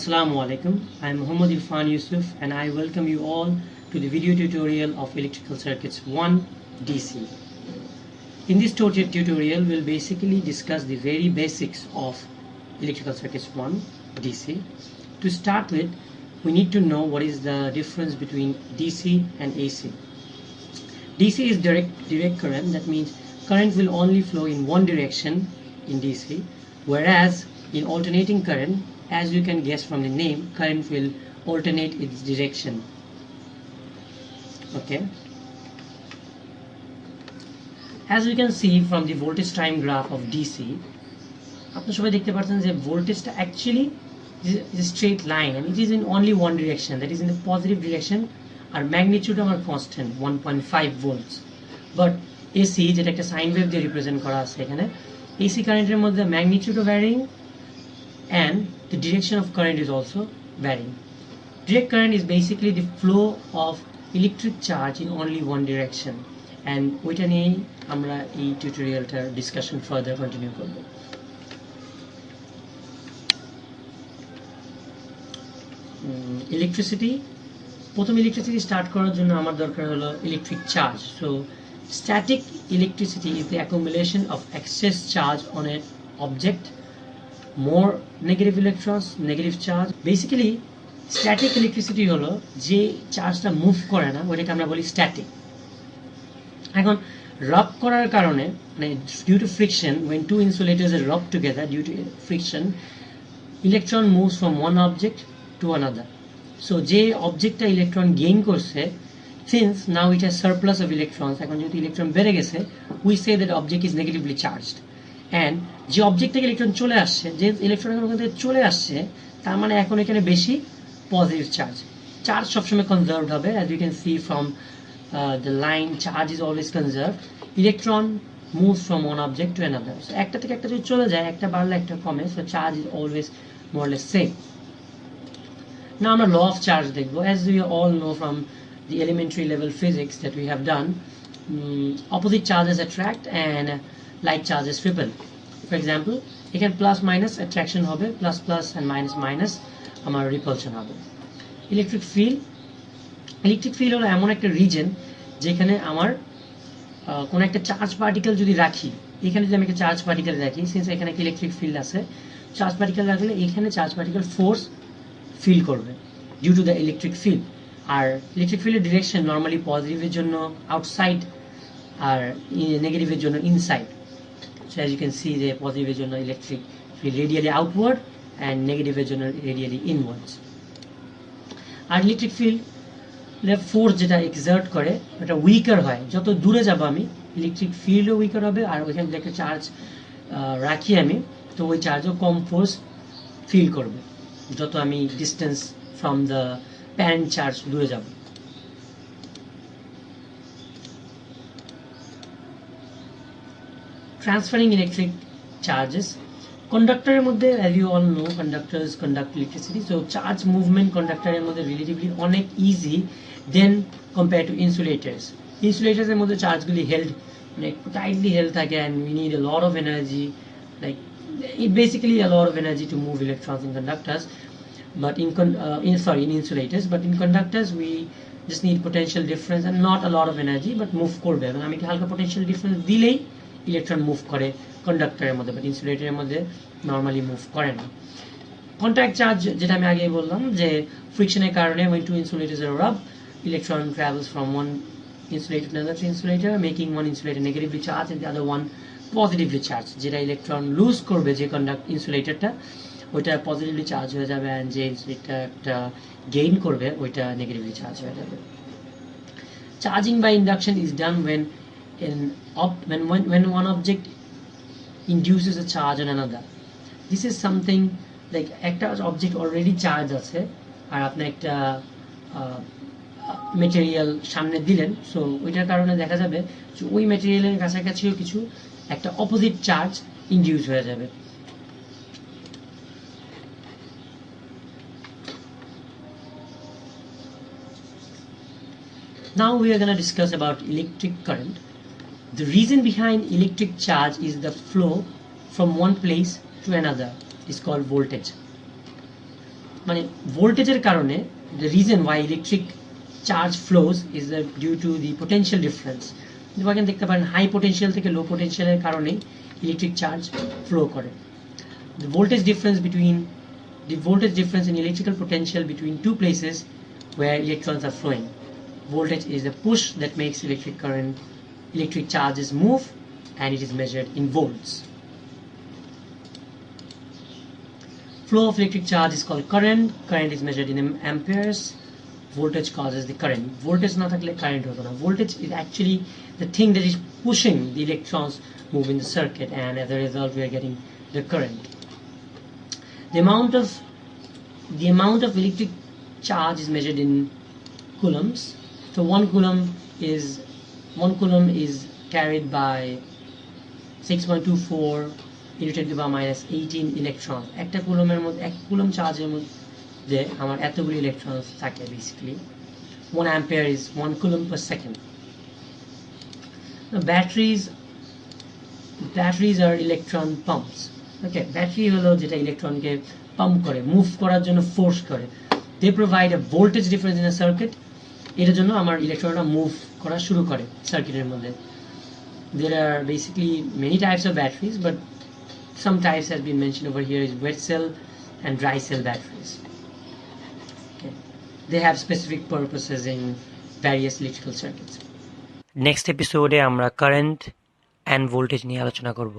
Assalamu alaikum. I am Muhammad Irfan Yusuf and I welcome you all to the video tutorial of Electrical Circuits 1 DC. In this tutorial, we'll basically discuss the very basics of Electrical Circuits 1 DC. To start with, we need to know what is the difference between DC and AC. DC is direct current. That means current will only flow in one direction in DC, whereas in alternating current, as you can guess from the name, current will alternate its direction. Okay. As you can see from the voltage time graph of DC, আপনারা সবাই দেখতে পাচ্ছেন যে voltage actually is a straight line and it is in only one direction, that is in the positive direction. Our magnitude of our constant 1.5 volts. But AC যেটা একটা sine wave দিয়ে represent করা আছে এখানে, AC কারেন্টের মধ্যে magnitude of varying and the direction of current is also varying. Direct current is basically the flow of electric charge in only one direction, and ওইটা নিয়ে আমরা এই টিউটোরিয়ালটার ডিসকাশন ফার্দার কন্টিনিউ করব। প্রথম ইলেকট্রিসিটি স্টার্ট করার জন্য আমার দরকার হলো electric charge. So static electricity is the accumulation of excess charge on a object, more negative electrons, negative charge. Basically static electricity হলো যে চার্জটা মুভ করে না, ওটাকে আমরা বলি স্ট্যাটিক। এখন রাব করার কারণে, মানে due to friction, when two insulators are rubbed together due to friction, electron moves from one object to another. So যে অবজেক্টটা ইলেকট্রন গেইন করছে, since now it has surplus of electrons, এখন যেহেতু ইলেকট্রন বেড়ে গেছে, we say that object is negatively charged. And যে object থেকে electron চলে আসছে, যে ইলেকট্রন ওখান থেকে চলে আসছে, তার মানে এখন এখানে বেশি পজিটিভ চার্জ সবসময় কনজার্ভড হবে। as you can see from the line, charge is always conserved. Electron moves from one object to another. So একটা থেকে একটা যদি চলে যায়, একটা বাড়লে একটা কমে, so charge is always more or less same. Now আমরা law of charge দেখবো। as we all know from the elementary level physics that we have done, opposite charges attract and like charges repel. For example, এখানে plus minus attraction হবে, plus plus and minus minus আমার repulsion হবে। Electric field হলো এমন একটা reason যেখানে আমার কোনো একটা চার্জ পার্টিকেল যদি রাখি, এখানে যদি আমি একটা চার্জ পার্টিকেল রাখি, সিন্স এখানে একটা ইলেকট্রিক ফিল্ড আছে, চার্জ পার্টিকেল রাখলে এখানে চার্জ পার্টিকেল ফোর্স ফিল করবে due to the electric field. আর ইলেকট্রিক ফিল্ডের ডিরেকশন নর্মালি পজিটিভের জন্য আউটসাইড আর নেগেটিভের জন্য inside. So as you can see, the positive is electric field radially outward and negative is radially inwards. আর electric field force যেটা এক্সার্ট করে এটা উইকার হয়, যত দূরে যাব আমি ইলেকট্রিক ফিল্ডও উইকার হবে, আর ওইখানে যদি একটা চার্জ রাখি আমি, তো ওই চার্জও কম ফোর্স ফিল করবে যত আমি distance from the parent charge দূরে যাব। Transferring electric charges. Conductor মধ্যে, as you all know, conductors conduct electricity, so charge movement conductor এর মধ্যে relatively অনেক easy than compared to insulators. Insulators এর মধ্যে চার্জগুলি held, মানে tightly held থাকে, and we need a lot of energy, like it basically a lot of energy to move electrons in conductors, but in insulators, but in conductors we just need potential difference and not a lot of energy, but move করবে। মানে আমি হালকা potential difference দিলেই electron move করে কন্ডাক্টরের মধ্যে, but ইনসুলেটরের মধ্যে normally move করে না। কন্ট্যাক্ট চার্জ যেটা আমি আগেই বললাম, যে ফ্রিকশনের কারণে when two insulators are rubbed, electron travels from one insulator to another insulator, making one insulator negatively charged and the other one positively charged. যেটা ইলেকট্রন লুজ করবে যে ইনসুলেটরটা, ওইটা পজিটিভলি চার্জ হয়ে যাবে, and যে ইনসুলেটরটা গেইন করবে ওইটা নেগেটিভলি চার্জ হয়ে যাবে। Charging by induction is done when one object induces a charge on another. This is something like একটা object already charged আছে, আর আপনি একটা মেটেরিয়াল সামনে দিলেন, সো ওইটার কারণে দেখা যাবে যে ওই মেটেরিয়ালের কাছাকাছিও কিছু একটা অপোজিট চার্জ ইনডিউস হয়ে যাবে। Now we are going to discuss about electric current. The reason behind electric charge is the flow from one place to another, is called voltage. মানে ভোল্টেজের কারণে the reason why electric charge flows is due to the potential difference. এখানে দেখতে পারেন high potential থেকে লো পোটেনশিয়ালের কারণে electric charge flow করে। The voltage difference in electrical potential between two places where electrons are flowing. Voltage is the push that makes electric charges move, and it is measured in volts. Flow of electric charge is called current. Current is measured in amperes. Voltage causes the current. Voltage na thakle current hoto na. Voltage is actually the thing that is pushing the electrons move in the circuit, and as a result we are getting the current. The amount of electric charge is measured in coulombs. So 1 coulomb is carried by 6.24 into 10 to the power minus 18 electrons. একটা কুলম্বের মধ্যে 1 coulomb চার্জের মধ্যে আমার এতগুলো electrons থাকে basically. 1 ampere is 1 coulomb per second. Now, batteries are electron pumps. Okay, battery হলো যেটা ইলেকট্রনকে pump করে, মুভ করার জন্য ফোর্স করে। They provide a voltage difference in a circuit. এটার জন্য আমার ইলেকট্রনটা মুভ করা শুরু করে সার্কিটের মধ্যে। There are basically many types of batteries, but some types has been mentioned over here is wet cell and dry cell batteries. Okay. They have specific purposes in various electrical circuits. Next episode আমরা current and voltage নিয়ে আলোচনা করব।